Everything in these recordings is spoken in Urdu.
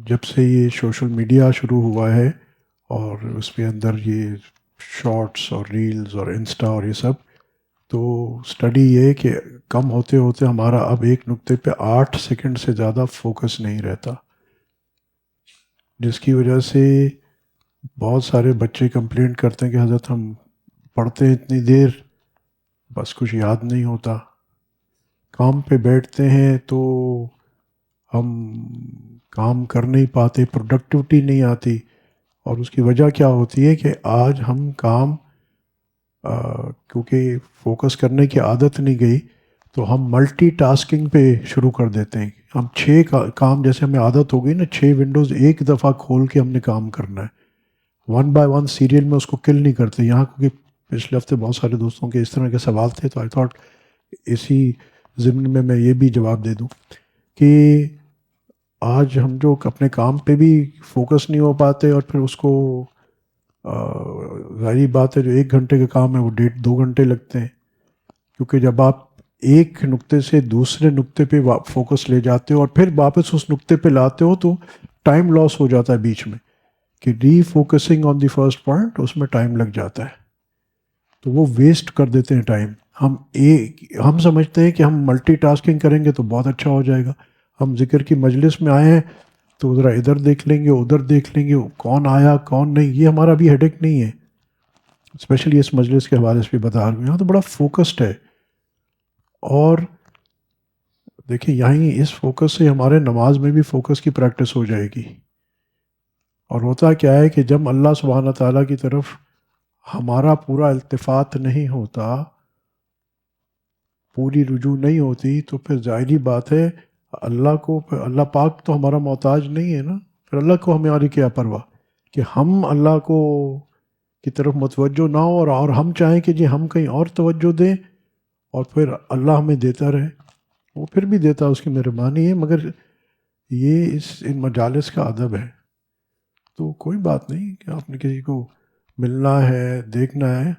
جب سے یہ سوشل میڈیا شروع ہوا ہے اور اس کے اندر یہ شارٹس اور ریلز اور انسٹا اور یہ سب، تو سٹڈی یہ ہے کہ کم ہوتے ہوتے ہمارا اب ایک نقطے پہ 8 سیکنڈ سے زیادہ فوکس نہیں رہتا، جس کی وجہ سے بہت سارے بچے کمپلینٹ کرتے ہیں کہ حضرت ہم پڑھتے ہیں اتنی دیر، بس کچھ یاد نہیں ہوتا، کام پہ بیٹھتے ہیں تو ہم کام کر نہیں پاتے، پروڈکٹیوٹی نہیں آتی۔ اور اس کی وجہ کیا ہوتی ہے کہ آج ہم کام کیونکہ فوکس کرنے کی عادت نہیں گئی، تو ہم ملٹی ٹاسکنگ پہ شروع کر دیتے ہیں۔ ہم 6 کام، جیسے ہمیں عادت ہو گئی نا 6 ونڈوز ایک دفعہ کھول کے ہم نے کام کرنا ہے، ون بائی ون سیریل میں اس کو کل نہیں کرتے۔ یہاں کیونکہ پچھلے ہفتے بہت سارے دوستوں کے اس طرح کے سوال تھے، تو آئی تھاٹ اسی ضمن میں یہ بھی جواب دے دوں کہ آج ہم جو اپنے کام پہ بھی فوکس نہیں ہو پاتے، اور پھر اس کو ظاہری بات ہے جو 1 گھنٹے کا کام ہے وہ 1.5 2 گھنٹے لگتے ہیں، کیونکہ جب آپ ایک نقطے سے دوسرے نقطے پہ فوکس لے جاتے ہو اور پھر واپس اس نقطے پہ لاتے ہو تو ٹائم لاس ہو جاتا ہے بیچ میں، کہ refocusing on the first point اس میں ٹائم لگ جاتا ہے، تو وہ ویسٹ کر دیتے ہیں ٹائم۔ ہم سمجھتے ہیں کہ ہم ملٹی ٹاسکنگ کریں گے تو بہت اچھا ہو جائے گا، ہم ذکر کی مجلس میں آئے ہیں تو ذرا ادھر دیکھ لیں گے ادھر دیکھ لیں گے، کون آیا کون نہیں، یہ ہمارا بھی ہیڈیک نہیں ہے۔ اسپیشلی اس مجلس کے حوالے سے بھی بتا رہا ہوں، یہاں تو بڑا فوکسڈ ہے، اور دیکھیں یہیں اس فوکس سے ہمارے نماز میں بھی فوکس کی پریکٹس ہو جائے گی۔ اور ہوتا کیا ہے کہ جب اللہ سبحانہ تعالیٰ کی طرف ہمارا پورا التفات نہیں ہوتا، پوری رجوع نہیں ہوتی، تو پھر ظاہری بات ہے اللہ پاک تو ہمارا محتاج نہیں ہے نا، پھر اللہ کو ہماری کیا پرواہ کہ ہم اللہ کو کی طرف متوجہ نہ ہو، اور ہم چاہیں کہ جی ہم کہیں اور توجہ دیں، اور پھر اللہ ہمیں دیتا رہے، وہ پھر بھی دیتا، اس کی مہربانی ہے، مگر یہ ان مجالس کا ادب ہے۔ تو کوئی بات نہیں کہ آپ نے کسی کو ملنا ہے دیکھنا ہے،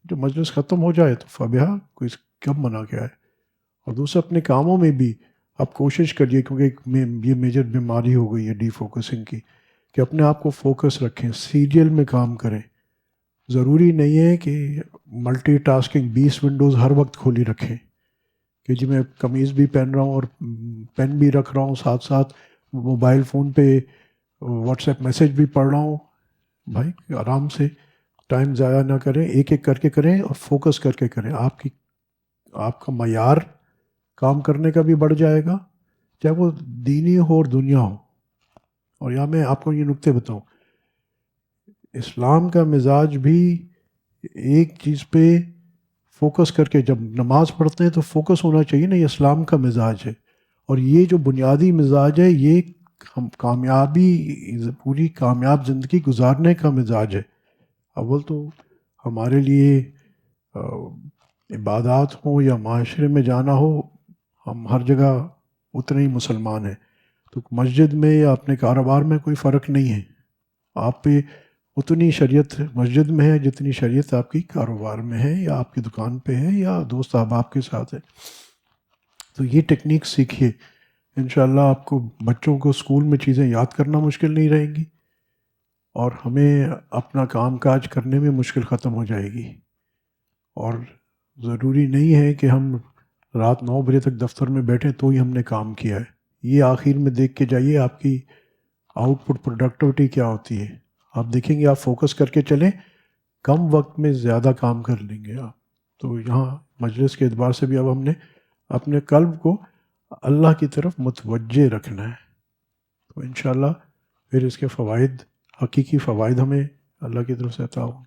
جو مجلس ختم ہو جائے تو فبیہا، کوئی کب منع کیا ہے۔ اور دوسرا اپنے کاموں میں بھی آپ کوشش کریے، کیونکہ یہ میجر بیماری ہو گئی ہے ڈی فوکسنگ کی، کہ اپنے آپ کو فوکس رکھیں، سیریل میں کام کریں۔ ضروری نہیں ہے کہ ملٹی ٹاسکنگ 20 ونڈوز ہر وقت کھولی رکھیں، کہ جی میں قمیض بھی پہن رہا ہوں اور پین بھی رکھ رہا ہوں، ساتھ ساتھ موبائل فون پہ واٹس ایپ میسیج بھی پڑھ رہا ہوں۔ بھائی آرام سے، ٹائم ضائع نہ کریں، ایک ایک کر کے کریں اور فوکس کر کے کریں، آپ کا معیار کام کرنے کا بھی بڑھ جائے گا، چاہے وہ دینی ہو اور دنیا ہو۔ اور یہاں میں آپ کو یہ نکتے بتاؤں، اسلام کا مزاج بھی ایک چیز پہ فوکس کر کے، جب نماز پڑھتے ہیں تو فوکس ہونا چاہیے نا، یہ اسلام کا مزاج ہے، اور یہ جو بنیادی مزاج ہے یہ پوری کامیاب زندگی گزارنے کا مزاج ہے۔ اول تو ہمارے لیے عبادات ہوں یا معاشرے میں جانا ہو، ہم ہر جگہ اتنے ہی مسلمان ہیں، تو مسجد میں یا اپنے کاروبار میں کوئی فرق نہیں ہے، آپ پہ اتنی شریعت مسجد میں ہے جتنی شریعت آپ کی کاروبار میں ہے یا آپ کی دکان پہ ہے یا دوست احباب کے ساتھ ہے۔ تو یہ ٹیکنیک سیکھیے، انشاءاللہ آپ کو بچوں کو اسکول میں چیزیں یاد کرنا مشکل نہیں رہیں گی، اور ہمیں اپنا کام کاج کرنے میں مشکل ختم ہو جائے گی۔ اور ضروری نہیں ہے کہ ہم رات 9 بجے تک دفتر میں بیٹھیں تو ہی ہم نے کام کیا ہے، یہ آخر میں دیکھ کے جائیے آپ کی آؤٹ پٹ پروڈکٹیوٹی کیا ہوتی ہے، آپ دیکھیں گے آپ فوکس کر کے چلیں، کم وقت میں زیادہ کام کر لیں گے آپ۔ تو یہاں مجلس کے اعتبار سے بھی اب ہم نے اپنے قلب کو اللہ کی طرف متوجہ رکھنا ہے، تو انشاءاللہ پھر اس کے فوائد، حقیقی فوائد ہمیں اللہ کی طرف سے عطا ہوں۔